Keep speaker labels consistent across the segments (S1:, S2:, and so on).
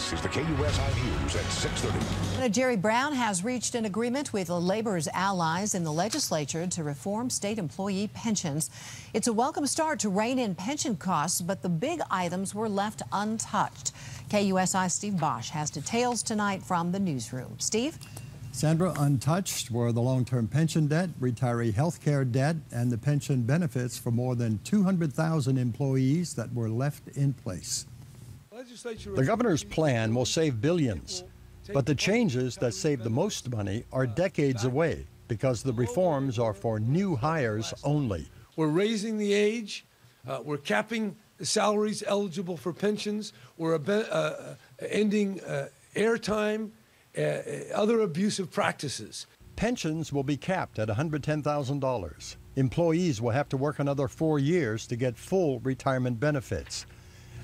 S1: This is the KUSI News at 6:30.
S2: Jerry Brown has reached an agreement with Labor's allies in the legislature to reform state employee pensions. It's a welcome start to rein in pension costs, but the big items were left untouched. KUSI Steve Bosch has details tonight from the newsroom. Steve?
S3: Sandra, untouched were the long-term pension debt, retiree health care debt, and the pension benefits for more than 200,000 employees that were left in place.
S4: The governor's plan will save billions, but the changes that save the most money are decades away because the reforms are for new hires only.
S5: We're raising the age, we're capping salaries eligible for pensions, we're ending airtime, other abusive practices.
S4: Pensions will be capped at $110,000. Employees will have to work another 4 years to get full retirement benefits.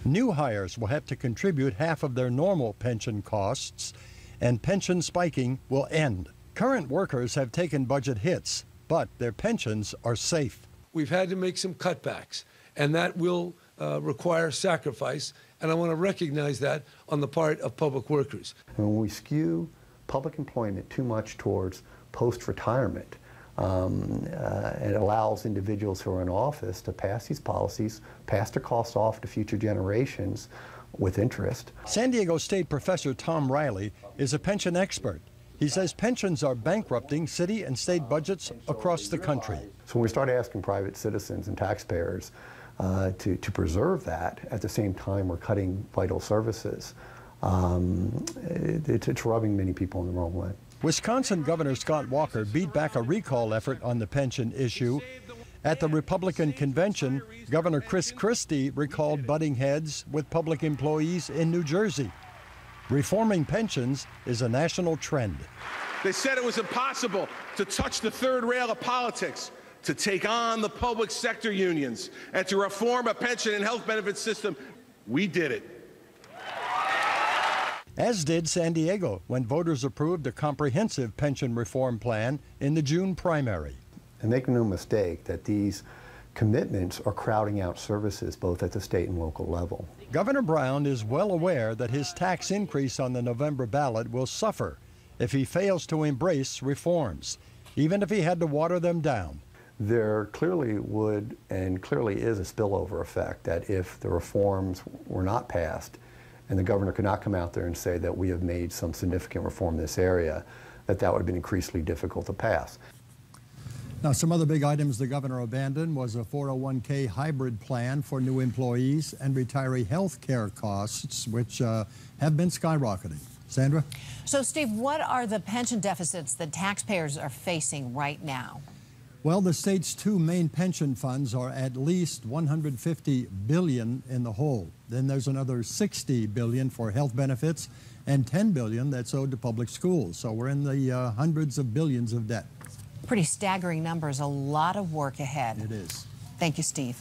S4: New hires will have to contribute half of their normal pension costs, and pension spiking will end. Current workers have taken budget hits, but their pensions are safe.
S5: We've had to make some cutbacks, and that will require sacrifice, and I want to recognize that on the part of public workers.
S6: When we skew public employment too much towards post-retirement, it allows individuals who are in office to pass these policies, pass their costs off to future generations with interest.
S4: San Diego State professor Tom Riley is a pension expert. He says pensions are bankrupting city and state budgets across the country.
S6: So when we start asking private citizens and taxpayers to preserve that, at the same time we're cutting vital services, it's rubbing many people in the wrong way.
S4: Wisconsin Governor Scott Walker beat back a recall effort on the pension issue. At the Republican convention, Governor Chris Christie recalled butting heads with public employees in New Jersey. Reforming pensions is a national trend.
S7: They said it was impossible to touch the third rail of politics, to take on the public sector unions, and to reform a pension and health benefit system. We did it.
S4: As did San Diego when voters approved a comprehensive pension reform plan in the June primary.
S6: And make no mistake that these commitments are crowding out services both at the state and local level.
S4: Governor Brown is well aware that his tax increase on the November ballot will suffer if he fails to embrace reforms, even if he had to water them down.
S6: There clearly would and clearly is a spillover effect that if the reforms were not passed, and the governor could not come out there and say that we have made some significant reform in this area, that would have been increasingly difficult to pass.
S3: Now, some other big items the governor abandoned was a 401k hybrid plan for new employees and retiree health care costs, which have been skyrocketing. Sandra?
S2: So, Steve, what are the pension deficits that taxpayers are facing right now?
S3: Well, the state's two main pension funds are at least $150 billion in the hole. Then there's another $60 billion for health benefits and $10 billion that's owed to public schools. So we're in the hundreds of billions of debt.
S2: Pretty staggering numbers, a lot of work ahead.
S3: It is.
S2: Thank you, Steve.